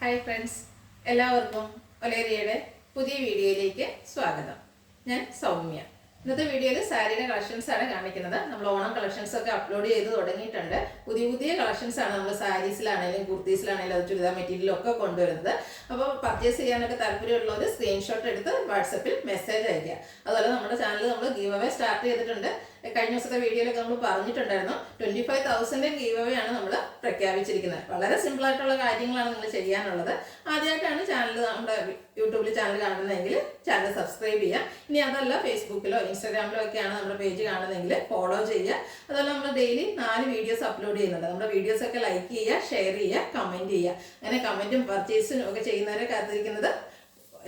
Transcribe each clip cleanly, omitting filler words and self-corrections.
Hi friends, എല്ലാവർക്കും ഒലേറിയയുടെ പുതിയ വീഡിയോയിലേക്ക് സ്വാഗതം. ഞാൻ സൗമ്യ. ഇന്നത്തെ വീഡിയോയിൽ സാരിയുടെ കളക്ഷൻസ് ആണ് കാണിക്കുന്നത്. നമ്മൾ ഓണം കളക്ഷൻസ് ഒക്കെ അപ്ലോഡ് ചെയ്ത് തുടങ്ങിയിട്ടുണ്ട്. പുതിയ പുതിയ കളക്ഷൻസ് ആണ് നമ്മൾ സാരീസിലാണെങ്കിലും കുർത്തീസിലാണെങ്കിലും അത് ചുരിദാർ മെറ്റീരിയലും ഒക്കെ കൊണ്ടുവരുന്നത്. അപ്പോൾ പർച്ചേസ് ചെയ്യാനൊക്കെ താല്പര്യമുള്ളവർ സ്ക്രീൻഷോട്ട് എടുത്ത് വാട്സപ്പിൽ മെസ്സേജ് അയക്കുക. അതുപോലെ നമ്മുടെ ചാനൽ നമ്മൾ ഗീവ് അവേ സ്റ്റാർട്ട് ചെയ്തിട്ടുണ്ട്. കഴിഞ്ഞ ദിവസത്തെ വീഡിയോയിലൊക്കെ നമ്മൾ പറഞ്ഞിട്ടുണ്ടായിരുന്നു. 25,000 ഗീവ് അവേ ആണ് നമ്മൾ പ്രഖ്യാപിച്ചിരിക്കുന്നത്. വളരെ സിമ്പിൾ ആയിട്ടുള്ള കാര്യങ്ങളാണ് നിങ്ങൾ ചെയ്യാനുള്ളത്. ആദ്യമായിട്ടാണ് ചാനൽ നമ്മുടെ യൂട്യൂബിൽ ചാനൽ കാണുന്നതെങ്കിൽ ചാനൽ സബ്സ്ക്രൈബ് ചെയ്യുക. ഇനി അതല്ല ഫേസ്ബുക്കിലോ ഇൻസ്റ്റാഗ്രാമിലോ ഒക്കെയാണ് നമ്മുടെ പേജ് കാണുന്നതെങ്കിൽ ഫോളോ ചെയ്യുക. അതുപോലെ നമ്മൾ ഡെയിലി 4 വീഡിയോസ് അപ്ലോഡ് ചെയ്യുന്നുണ്ട്. നമ്മുടെ വീഡിയോസ് ഒക്കെ ലൈക്ക് ചെയ്യുക, ഷെയർ ചെയ്യുക, കമൻറ്റ് ചെയ്യുക. അങ്ങനെ കമൻറ്റും പർച്ചേസും ഒക്കെ ചെയ്യുന്നവരെ കാത്തിരിക്കുന്നത്.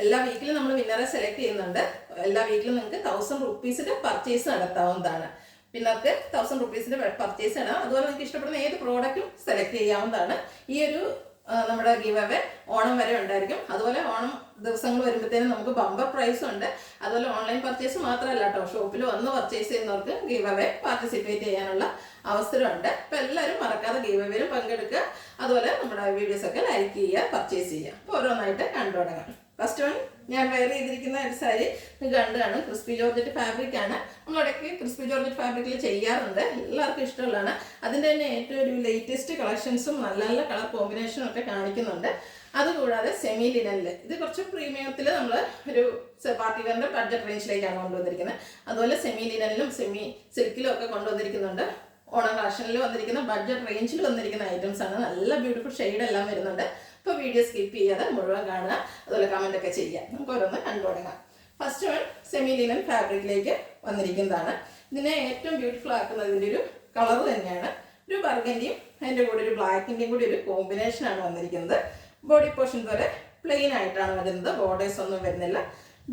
എല്ലാ വീക്കിലും നമ്മൾ വിന്നറെ സെലക്ട് ചെയ്യുന്നുണ്ട്. എല്ലാ വീക്കിലും നിങ്ങൾക്ക് 1000 റുപ്പീസിന്റെ പർച്ചേസ് നടത്താവുന്നതാണ്. പിന്നർക്ക് 1000 റുപ്പീസിന്റെ പർച്ചേസ് ആണ്. അതുപോലെ നിങ്ങൾക്ക് ഇഷ്ടപ്പെടുന്ന ഏത് പ്രോഡക്റ്റും സെലക്ട് ചെയ്യാവുന്നതാണ്. ഈ ഒരു നമ്മുടെ ഗീവ് അവേ ഓണം വരെ ഉണ്ടായിരിക്കും. അതുപോലെ ഓണം ദിവസങ്ങൾ വരുമ്പോഴത്തേനും നമുക്ക് ബമ്പർ പ്രൈസും ഉണ്ട്. അതുപോലെ ഓൺലൈൻ പർച്ചേസ് മാത്രമല്ല കേട്ടോ, ഷോപ്പിൽ വന്ന് പർച്ചേസ് ചെയ്യുന്നവർക്ക് ഗീവ് അവേ പാർട്ടിസിപ്പേറ്റ് ചെയ്യാനുള്ള അവസരമുണ്ട്. അപ്പം എല്ലാവരും മറക്കാതെ ഗീവ് അവേയിലും പങ്കെടുക്കുക. അതുപോലെ നമ്മുടെ വീഡിയോസ് ഒക്കെ ലൈക്ക് ചെയ്യുക, പർച്ചേസ് ചെയ്യുക. അപ്പോൾ ഓരോന്നായിട്ട് കണ്ടു തുടങ്ങാം. ഫസ്റ്റ് വൺ ഞാൻ വെയർ ചെയ്തിരിക്കുന്ന ഒരു സാരി കണ്ടു കാണും. ക്രിസ്പി ജോർജറ്റ് ഫാബ്രിക് ആണ്. നമ്മളിടയ്ക്ക് ക്രിസ്പി ജോർജറ്റ് ഫാബ്രിക്കിൽ ചെയ്യാറുണ്ട്. എല്ലാവർക്കും ഇഷ്ടമുള്ളതാണ്. അതിൻ്റെ തന്നെ ഏറ്റവും ഒരു ലേറ്റസ്റ്റ് കളക്ഷൻസും നല്ല നല്ല കളർ കോമ്പിനേഷനും ഒക്കെ കാണിക്കുന്നുണ്ട്. അതുകൂടാതെ സെമി ലിനനിൽ ഇത് കുറച്ച് പ്രീമിയത്തിൽ നമ്മൾ ഒരു പാർട്ടി വെയറിൻ്റെ ബഡ്ജറ്റ് റേഞ്ചിലേക്കാണ് കൊണ്ടുവന്നിരിക്കുന്നത്. അതുപോലെ സെമി ലിനനിലും സെമി സിൽക്കിലും ഒക്കെ കൊണ്ടുവന്നിരിക്കുന്നുണ്ട്. ഓണം കളക്ഷനിൽ വന്നിരിക്കുന്ന ബഡ്ജറ്റ് റേഞ്ചിൽ വന്നിരിക്കുന്ന ഐറ്റംസ് ആണ്. നല്ല ബ്യൂട്ടിഫുൾ ഷെയ്ഡ് എല്ലാം വരുന്നുണ്ട്. അപ്പോൾ വീഡിയോ സ്കിപ്പ് ചെയ്യാതെ മുഴുവൻ കാണുക. അതുപോലെ കമൻ്റ് ഒക്കെ ചെയ്യുക. നമുക്ക് ഓരോന്ന് കണ്ടു തുടങ്ങാം. ഫസ്റ്റ് വൺ സെമി ലിനൻ ഫാബ്രിക്കിലേക്ക് വന്നിരിക്കുന്നതാണ്. ഇതിനെ ഏറ്റവും ബ്യൂട്ടിഫുൾ ആക്കുന്നത് ഇതിൻ്റെ ഒരു കളർ തന്നെയാണ്. ഒരു ബർഗൻഡിയും അതിൻ്റെ കൂടെ ഒരു ബ്ലാക്കിൻ്റെയും കൂടി ഒരു കോമ്പിനേഷനാണ് വന്നിരിക്കുന്നത്. ബോഡി പോർഷൻ പോലെ പ്ലെയിൻ ആയിട്ടാണ് വരുന്നത്. ബോർഡേഴ്സ് ഒന്നും വരുന്നില്ല.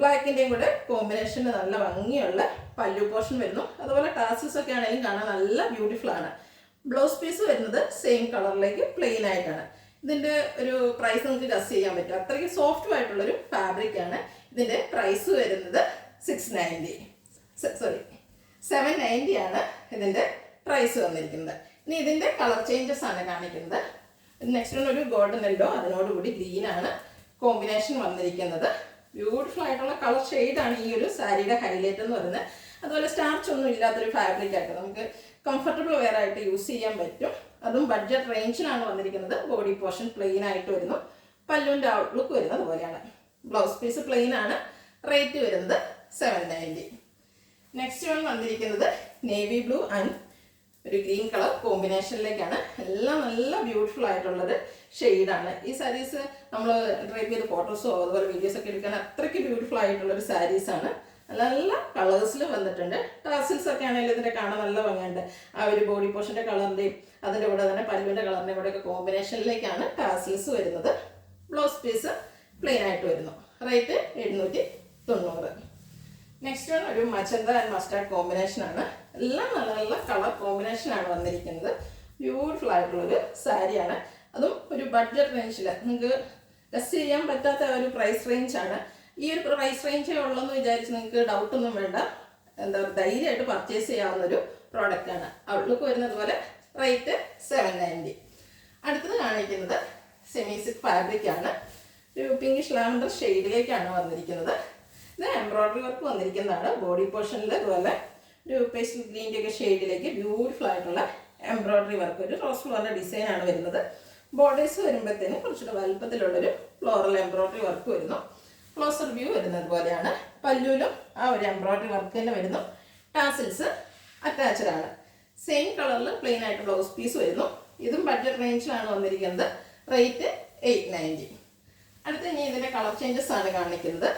ബ്ലാക്കിൻ്റെയും കൂടെ കോമ്പിനേഷന് നല്ല ഭംഗിയുള്ള പല്ലു പോർഷൻ വരുന്നു. അതുപോലെ ടാസിൽസ് ഒക്കെ ആണെങ്കിലും കാണാൻ നല്ല ബ്യൂട്ടിഫുൾ ആണ്. ബ്ലൗസ് പീസ് വരുന്നത് സെയിം കളറിലേക്ക് പ്ലെയിൻ ആയിട്ടാണ്. ഇതിൻ്റെ ഒരു പ്രൈസ് നിങ്ങൾക്ക് ഗസ് ചെയ്യാൻ പറ്റും. അത്രയ്ക്ക് സോഫ്റ്റ് ആയിട്ടുള്ളൊരു ഫാബ്രിക് ആണ്. ഇതിൻ്റെ പ്രൈസ് വരുന്നത് 790 ആണ് ഇതിൻ്റെ പ്രൈസ് വന്നിരിക്കുന്നത്. ഇനി ഇതിൻ്റെ കളർ ചേഞ്ചസ് ആണ് കാണിക്കുന്നത്. നെക്സ്റ്റ് ഒരു ഗോൾഡൻ യെല്ലോ, അതിനോടുകൂടി ഗ്രീനാണ് കോമ്പിനേഷൻ വന്നിരിക്കുന്നത്. ബ്യൂട്ടിഫുൾ ആയിട്ടുള്ള കളർ ഷെയ്ഡാണ് ഈ ഒരു സാരിയുടെ ഹൈലൈറ്റ് എന്ന് പറയുന്നത്. അതുപോലെ സ്റ്റാർച്ച് ഒന്നും ഇല്ലാത്തൊരു ഫാബ്രിക് ആയിട്ട് നമുക്ക് കംഫർട്ടബിൾ വെയർ ആയിട്ട് യൂസ് ചെയ്യാൻ പറ്റും. അതും ബഡ്ജറ്റ് റേഞ്ചിലാണ് വന്നിരിക്കുന്നത്. ബോഡി പോർഷൻ പ്ലെയിൻ ആയിട്ട് വരുന്നു. പല്ലുവിൻ്റെ ഔട്ട്ലുക്ക് വരുന്നത് പോലെയാണ്. ബ്ലൗസ് പീസ് പ്ലെയിൻ ആണ്. റേറ്റ് വരുന്നത് 790. നെക്സ്റ്റ് വൺ വന്നിരിക്കുന്നത് നേവി ബ്ലൂ ആൻഡ് ഒരു ഗ്രീൻ കളർ കോമ്പിനേഷനിലേക്കാണ്. എല്ലാം നല്ല ബ്യൂട്ടിഫുൾ ആയിട്ടുള്ളൊരു ഷെയ്ഡാണ്. ഈ സാരീസ് നമ്മൾ ഡ്രൈപ്പ് ചെയ്ത് ഫോട്ടോസോ അതുപോലെ വീഡിയോസൊക്കെ എടുക്കാൻ അത്രയ്ക്ക് ബ്യൂട്ടിഫുൾ ആയിട്ടുള്ളൊരു സാരീസാണ്. നല്ല നല്ല കളേഴ്സിൽ വന്നിട്ടുണ്ട്. ടാസിൽസ് ഒക്കെ ആണെങ്കിലും ഇതിൻ്റെ കാണാൻ നല്ല ഭംഗിയുണ്ട്. ആ ഒരു ബോഡി പോർഷൻ്റെ കളറിൻ്റെയും അതിൻ്റെ കൂടെ തന്നെ പല്ലുവിൻ്റെ കളറിൻ്റെയും കൂടെ ഒക്കെ കോമ്പിനേഷനിലേക്കാണ് ടാസിൽസ് വരുന്നത്. ബ്ലൗസ് പീസ് പ്ലെയിൻ ആയിട്ട് വരുന്നു. റേറ്റ് 790. നെക്സ്റ്റ് വൺ ഒരു മച്ചന്ത ആൻഡ് മസ്റ്റാർഡ് കോമ്പിനേഷനാണ്. എല്ലാം നല്ല നല്ല കളർ കോമ്പിനേഷനാണ് വന്നിരിക്കുന്നത്. ബ്യൂട്ടിഫുൾ ആയിട്ടുള്ളൊരു സാരിയാണ്. അതും ഒരു ബഡ്ജറ്റ് റേഞ്ചിൽ നിങ്ങൾക്ക് ഗസ് ചെയ്യാൻ പറ്റാത്ത ഒരു പ്രൈസ് റേഞ്ചാണ്. ഈ ഒരു പ്രൈസ് റേഞ്ചേ ഉള്ളെന്ന് വിചാരിച്ച് നിങ്ങൾക്ക് ഡൗട്ടൊന്നും വേണ്ട. എന്താ പറയുക, ധൈര്യമായിട്ട് പർച്ചേസ് ചെയ്യാവുന്നൊരു പ്രോഡക്റ്റാണ്. ഔട്ട്ലുക്ക് വരുന്നത് പോലെ. റേറ്റ് 790. അടുത്തത് കാണിക്കുന്നത് സെമി സിൽക്ക് ഫാബ്രിക് ആണ്. ഒരു പിങ്കിഷ് ലാവൻഡർ ഷെയ്ഡിലേക്കാണ് വന്നിരിക്കുന്നത്. ഇത് എംബ്രോയ്ഡറി വർക്ക് വന്നിരിക്കുന്നതാണ്. ബോഡി പോർഷനിൽ അതുപോലെ ഒരു പേസ്റ്റൽ ഗ്രീൻ്റെ ഒക്കെ ഷെയ്ഡിലേക്ക് ബ്യൂട്ടിഫുൾ ആയിട്ടുള്ള എംബ്രോയ്ഡറി വർക്ക്, ഒരു റോസ് ഫ്ലോറിൻ്റെ ഡിസൈനാണ് വരുന്നത്. ബോർഡേഴ്സ് വരുമ്പോഴത്തേനും കുറച്ചുകൂടെ വലുപ്പത്തിലുള്ളൊരു ഫ്ലോറൽ എംബ്രോയ്ഡറി വർക്ക് വരുന്നു. ക്ലോസർ വ്യൂ വരുന്നത് പോലെയാണ്. പല്ലുവിലും ആ ഒരു എംബ്രോയ്ഡറി വർക്ക് തന്നെ വരുന്നു. ടാസിൽസ് അറ്റാച്ച്ഡ് ആണ്. സെയിം കളറിൽ പ്ലെയിൻ ആയിട്ട് ബ്ലൗസ് പീസ് വരുന്നു. ഇതും ബഡ്ജറ്റ് റേഞ്ചിലാണ് വന്നിരിക്കുന്നത്. റേറ്റ് 890. അടുത്ത ഇനി ഇതിൻ്റെ കളർ ചേഞ്ചസ് ആണ് കാണിക്കുന്നത്.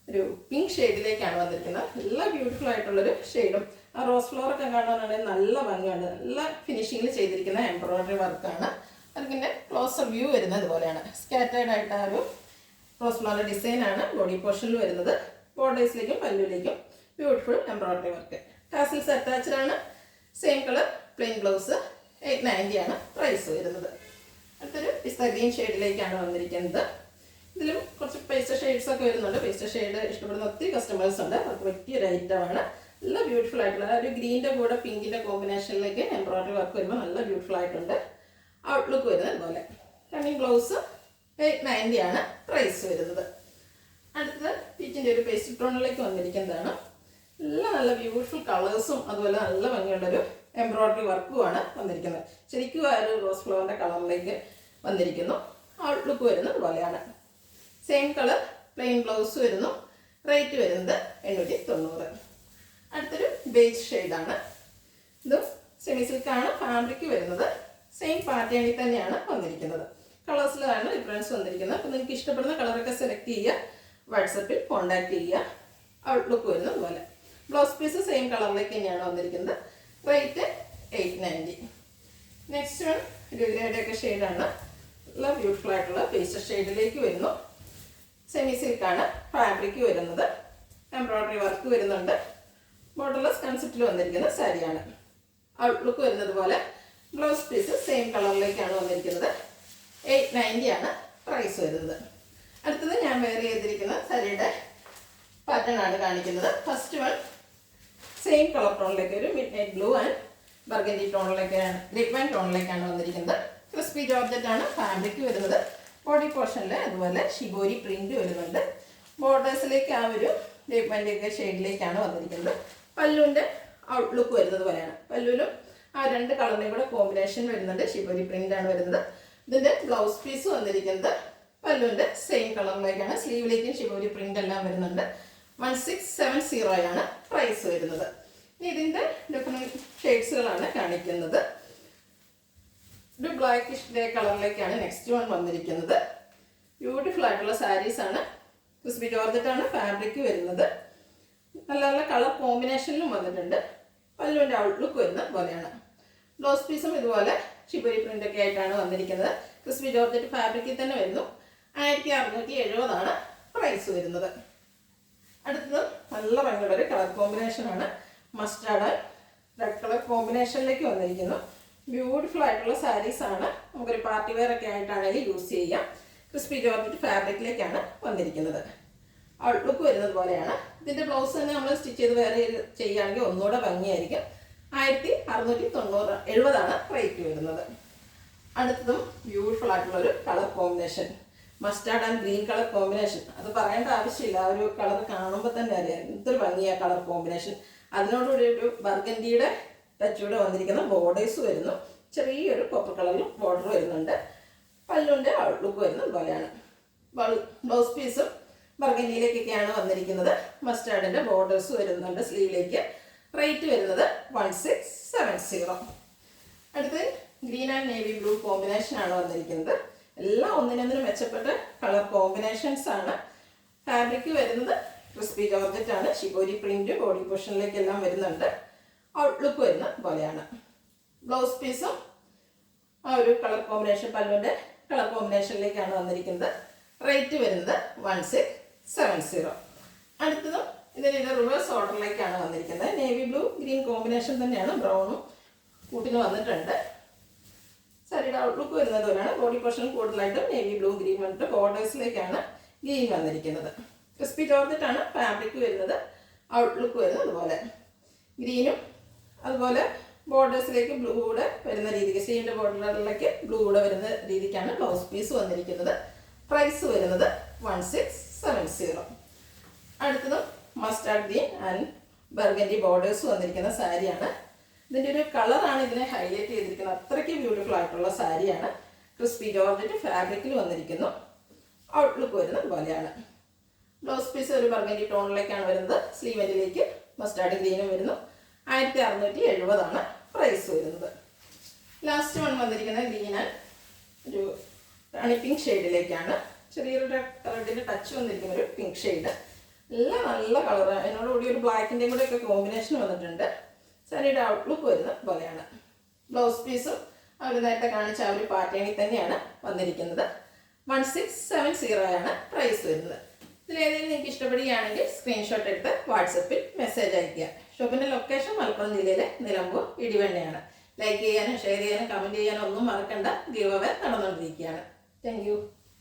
ഒരു പിങ്ക് ഷെയ്ഡിലേക്കാണ് വന്നിരിക്കുന്നത്. നല്ല ബ്യൂട്ടിഫുൾ ആയിട്ടുള്ളൊരു ഷെയ്ഡും ആ റോസ് ഫ്ലോറൊക്കെ കാണാനാണെങ്കിൽ നല്ല ഭംഗിയുണ്ട്. നല്ല ഫിനിഷിങ്ങിൽ ചെയ്തിരിക്കുന്ന എംബ്രോയ്ഡറി വർക്കാണ്. അതിൻ്റെ ക്ലോസർ വ്യൂ വരുന്നത് പോലെയാണ്. സ്കാറ്റേർഡ് ആയിട്ട് ആ ഒരു റോസ് ഫ്ലോറിൻ്റെ ഡിസൈനാണ് ബോഡി പോർഷനിൽ വരുന്നത്. ബോർഡേഴ്സിലേക്കും പല്ലുവിലേക്കും beautiful embroidery work. Tassels attached ആണ്. Same colour plain blouse. 890 ആണ് പ്രൈസ് വരുന്നത്. അടുത്തൊരു പിസ്ത ഗ്രീൻ ഷെയ്ഡിലേക്കാണ് വന്നിരിക്കുന്നത്. ഇതിലും കുറച്ച് പേസ്റ്റൽ ഷെയ്ഡ്സ് ഒക്കെ വരുന്നുണ്ട്. പേസ്റ്റൽ ഷെയ്ഡ് ഇഷ്ടപ്പെടുന്ന ഒത്തിരി കസ്റ്റമേഴ്സ് ഉണ്ട്. അവർക്ക് പറ്റിയൊരു ഐറ്റമാണ്. നല്ല ബ്യൂട്ടിഫുൾ ആയിട്ടുള്ള ഒരു ഗ്രീൻ്റെ കൂടെ പിങ്കിൻ്റെ കോമ്പിനേഷനിലേക്ക് എംബ്രോയ്ഡറി വർക്ക് വരുമ്പോൾ നല്ല ബ്യൂട്ടിഫുൾ ആയിട്ടുണ്ട്. ഔട്ട്ലുക്ക് വരുന്നത് പോലെ. റണ്ണിങ് ബ്ലൗസ് 890 ആണ് പ്രൈസ് വരുന്നത്. അടുത്തത് പീച്ചിൻ്റെ ഒരു പേസ്റ്റൽ ടോണിലേക്ക് വന്നിരിക്കുന്നതാണ്. എല്ലാം നല്ല ബ്യൂട്ടിഫുൾ കളേഴ്സും അതുപോലെ നല്ല ഭംഗിയുള്ളൊരു എംബ്രോയ്ഡറി വർക്കുമാണ് വന്നിരിക്കുന്നത്. ശരിക്കും ആ ഒരു റോസ് ഫ്ലവറിൻ്റെ കളറിലേക്ക് വന്നിരിക്കുന്നു. ഔട്ട്ലുക്ക് വരുന്നത് പോലെയാണ്. സെയിം കളർ പ്ലെയിൻ ബ്ലൗസ് വരുന്നു. റേറ്റ് വരുന്നത് 890. അടുത്തൊരു ബേജ് ഷെയ്ഡാണ്. ഇതും സെമി സിൽക്കാണ് ഫാബ്രിക് വരുന്നത്. സെയിം പാറ്റേണിൽ തന്നെയാണ് വന്നിരിക്കുന്നത്. കളേഴ്സിലാണ് ഡിഫറൻസ് വന്നിരിക്കുന്നത്. അപ്പോൾ നിങ്ങൾക്ക് ഇഷ്ടപ്പെടുന്ന കളറൊക്കെ സെലക്ട് ചെയ്യുക, വാട്സപ്പിൽ കോൺടാക്ട് ചെയ്യുക. ഔട്ട്ലുക്ക് വരുന്നത് പോലെ. ബ്ലൗസ് പീസ് സെയിം കളറിലേക്ക് തന്നെയാണ് വന്നിരിക്കുന്നത്. റേറ്റ് 890. നെക്സ്റ്റ് വൺ ഒരു ഗ്രേഡൊക്കെ ഷെയ്ഡാണ്. നല്ല ബ്യൂട്ടിഫുൾ ആയിട്ടുള്ള പേസ്റ്റൽ ഷെയ്ഡിലേക്ക് വരുന്നു. സെമി സിൽക്കാണ് ഫാബ്രിക് വരുന്നത്. എംബ്രോയ്ഡറി വർക്ക് വരുന്നുണ്ട്. ബോർഡർലെസ് കൺസെപ്റ്റിൽ വന്നിരിക്കുന്ന സാരിയാണ്. ഔട്ട്ലുക്ക് വരുന്നത് പോലെ. ബ്ലൗസ് പീസ് സെയിം കളറിലേക്കാണ് വന്നിരിക്കുന്നത്. 890 ആണ് പ്രൈസ് വരുന്നത്. അടുത്തത് ഞാൻ വെയർ ചെയ്തിരിക്കുന്ന സാരിയുടെ പാറ്റേൺ ആണ് കാണിക്കുന്നത്. ഫസ്റ്റ് വൺ സെയിം കളർ ടോണിലേക്ക് ഒരു midnight blue and burgundy ടോണിലേക്കാണ്, ഗ്രിപ്പ് ആൻഡ് ടോണിലേക്കാണ് വന്നിരിക്കുന്നത്. ക്രിസ്പി ജോർജറ്റ് ആണ് ഫാബ്രിക് വരുന്നത്. ബോഡി പോർഷനിൽ അതുപോലെ ഷിബോരി പ്രിന്റ് വരുന്നുണ്ട്. ബോർഡേഴ്സിലേക്ക് ആ ഒരു ഗ്രിപ്പ് ആൻഡ് ഷെയ്ഡിലേക്കാണ് വന്നിരിക്കുന്നത്. പല്ലുവിൻ്റെ ഔട്ട്ലുക്ക് വരുന്നത് പോലെയാണ്. പല്ലുവിലും ആ രണ്ട് കളറിൻ്റെയും കൂടെ കോമ്പിനേഷൻ വരുന്നുണ്ട്. ഷിബോരി പ്രിന്റ് ആണ് വരുന്നത്. ഇതിൻ്റെ ബ്ലൗസ് പീസ് വന്നിരിക്കുന്നത് പല്ലുവിൻ്റെ സെയിം കളറിലേക്കാണ്. സ്ലീവിലേക്കും ഷിബോരി പ്രിന്റ് എല്ലാം വരുന്നുണ്ട്. 1670 ആണ് പ്രൈസ് വരുന്നത്. ഇനി ഇതിൻ്റെ ഡിഫറെൻറ്റ് ഷെയ്ഡ്സുകളാണ് കാണിക്കുന്നത്. ഒരു ബ്ലാക്കിഷ് ഗ്രേ കളറിലേക്കാണ് നെക്സ്റ്റ് വൺ വന്നിരിക്കുന്നത്. ബ്യൂട്ടിഫുൾ ആയിട്ടുള്ള സാരീസാണ്. ക്രിസ്പി ജോർജറ്റാണ് ഫാബ്രിക് വരുന്നത്. നല്ല നല്ല കളർ കോമ്പിനേഷനിലും വന്നിട്ടുണ്ട്. പല്ലുവിൻ്റെ ഔട്ട്ലുക്ക് വരുന്നത് പോലെയാണ്. ബ്ലൗസ് പീസും ഇതുപോലെ ഷിബോരി പ്രിന്റ് ഒക്കെ ആയിട്ടാണ് വന്നിരിക്കുന്നത്. ക്രിസ്പി ജോർജറ്റ് ഫാബ്രിക്കിൽ തന്നെ വരുന്നു. 1670 ആണ് പ്രൈസ് വരുന്നത്. അടുത്തത് നല്ല ഭംഗിയുള്ളൊരു കളർ കോമ്പിനേഷനാണ്. മസ്റ്റാർഡ് റെഡ് കളർ കോമ്പിനേഷനിലേക്ക് വന്നിരിക്കുന്നു. ബ്യൂട്ടിഫുൾ ആയിട്ടുള്ള സാരീസാണ്. നമുക്കൊരു പാർട്ടി വെയർ ഒക്കെ ആയിട്ടാണെങ്കിൽ യൂസ് ചെയ്യാം. ക്രിസ്പി ജോർജറ്റ് ഫാബ്രിക്കിലേക്കാണ് വന്നിരിക്കുന്നത്. ഔട്ട്ലുക്ക് വരുന്നത് പോലെയാണ്. ഇതിൻ്റെ ബ്ലൗസ് തന്നെ നമ്മൾ സ്റ്റിച്ച് ചെയ്ത് വേറെ ചെയ്യുകയാണെങ്കിൽ ഒന്നുകൂടെ ഭംഗിയായിരിക്കും. 1670 ആണ് റേറ്റ് വരുന്നത്. അടുത്തതും ബ്യൂട്ടിഫുൾ ആയിട്ടുള്ളൊരു colour combination. Mustard and green colour combination. അത് പറയേണ്ട ആവശ്യമില്ല. ആ ഒരു കളർ കാണുമ്പോൾ തന്നെ അറിയാം എന്തൊരു ഭംഗിയാണ് കളർ കോമ്പിനേഷൻ. അതിനോടുകൂടി ഒരു ബർഗൻഡിയുടെ ടച്ചൂടെ വന്നിരിക്കുന്ന ബോർഡേഴ്സ് വരുന്നു. ചെറിയൊരു കോപ്പർ കളറിൽ ബോർഡർ വരുന്നുണ്ട്. പല്ലുവിൻ്റെ ഔട്ട്ലുക്ക് വരുന്നത് പോലെയാണ്. ബ്ലൗസ് പീസും ബർഗൻഡിയിലേക്കൊക്കെയാണ് വന്നിരിക്കുന്നത്. മസ്റ്റാർഡിൻ്റെ ബോർഡേഴ്സ് വരുന്നുണ്ട് സ്ലീവിലേക്ക്. റേറ്റ് വരുന്നത് 1670. അടുത്ത് ഗ്രീൻ ആൻഡ് നേവി ബ്ലൂ കോമ്പിനേഷനാണ് വന്നിരിക്കുന്നത്. എല്ലാം ഒന്നിനൊന്നിനും മെച്ചപ്പെട്ട കളർ കോമ്പിനേഷൻസ് ആണ്. ഫാബ്രിക് വരുന്നത് ക്രിസ്പി ജോർജറ്റ് ആണ്. ഷിബോരി പ്രിന്റ് ബോഡി പോർഷനിലേക്കെല്ലാം വരുന്നുണ്ട്. ഔട്ട്ലുക്ക് വരുന്ന പോലെയാണ്. ബ്ലൗസ് പീസും ആ ഒരു കളർ കോമ്പിനേഷൻ പല്ലുവിൻ്റെ കളർ കോമ്പിനേഷനിലേക്കാണ് വന്നിരിക്കുന്നത്. റേറ്റ് വരുന്നത് 1670. അടുത്തതും ഇതിൻ്റെ റിവേഴ്സ് ഓർഡറിലേക്കാണ് വന്നിരിക്കുന്നത്. നേവി ബ്ലൂ ഗ്രീൻ കോമ്പിനേഷൻ തന്നെയാണ്. ബ്രൗണും കൂട്ടിന് വന്നിട്ടുണ്ട്. സാരിയുടെ ഔട്ട്ലുക്ക് വരുന്നത് പോലെയാണ്. ബോഡി പോർഷൻ കൂടുതലായിട്ടും നേവി ബ്ലൂ ഗ്രീൻ വന്നിട്ട് ബോർഡേഴ്സിലേക്കാണ് ഗ്രീൻ വന്നിരിക്കുന്നത്. ക്രിസ്പി ജോർജറ്റ് ആണ് ഫാബ്രിക് വരുന്നത്. ഔട്ട്ലുക്ക് വരുന്നത് അതുപോലെ ഗ്രീനും അതുപോലെ ബോർഡേഴ്സിലേക്ക് ബ്ലൂ കൂടെ വരുന്ന രീതിക്ക്, സ്ലീവിൻ്റെ ബോർഡറിലേക്ക് ബ്ലൂ കൂടെ വരുന്ന രീതിക്കാണ് ബ്ലൗസ് പീസ് വന്നിരിക്കുന്നത്. പ്രൈസ് വരുന്നത് 1670. അടുത്തതും mustard green and burgundy borders വന്നിരിക്കുന്ന സാരിയാണ്. ഇതിൻ്റെ ഒരു കളറാണ് ഇതിനെ ഹൈലൈറ്റ് ചെയ്തിരിക്കുന്നത്. അത്രയ്ക്ക് ബ്യൂട്ടിഫുൾ ആയിട്ടുള്ള സാരിയാണ്. ക്രിസ്പി ജോർജറ്റ് ഫാബ്രിക്കിൽ വന്നിരിക്കുന്നു. ഔട്ട്ലുക്ക് വരുന്നത് പോലെയാണ്. ബ്ലൗസ് പീസ് ഒരു ബർഗൻഡി ടോണിലേക്കാണ് വരുന്നത്. സ്ലീവെൻറ്റിലേക്ക് മസ്റ്റാർഡ് ഗ്രീനും വരുന്നു. 1670 ആണ് പ്രൈസ് വരുന്നത്. ലാസ്റ്റ് വൺ വന്നിരിക്കുന്നത് ഗ്രീൻ ആൻഡ് ഒരു റാണി പിങ്ക് ഷെയ്ഡിലേക്കാണ്. ചെറിയൊരു റെഡിൻ്റെ ടച്ച് വന്നിരിക്കുന്ന ഒരു പിങ്ക് ഷെയ്ഡ്. എല്ലാം നല്ല കളർ. അതിനോടുകൂടി ഒരു ബ്ലാക്കിൻ്റെയും കൂടെ ഒക്കെ കോമ്പിനേഷൻ വന്നിട്ടുണ്ട്. സാരിയുടെ ഔട്ട്ലുക്ക് വരുന്നത് പോലെയാണ്. ബ്ലൗസ് പീസും അവർ നേരത്തെ കാണിച്ച ആ ഒരു പാറ്റേണിൽ തന്നെയാണ് വന്നിരിക്കുന്നത്. 1670 ആണ് പ്രൈസ് വരുന്നത്. ഇതിലേതെങ്കിലും നിങ്ങൾക്ക് ഇഷ്ടപ്പെടുകയാണെങ്കിൽ സ്ക്രീൻഷോട്ട് എടുത്ത് വാട്സപ്പിൽ മെസ്സേജ് അയയ്ക്കുക. ഷോപ്പിൻ്റെ ലൊക്കേഷൻ മലപ്പുറം ജില്ലയിലെ നിലമ്പൂർ ഇടിവണ്ണയാണ്. ലൈക്ക് ചെയ്യാനും ഷെയർ ചെയ്യാനും കമൻറ്റ് ചെയ്യാനും ഒന്നും മറക്കണ്ട. ഗിവ് അവേ നടന്നുകൊണ്ടിരിക്കുകയാണ്. Thank you.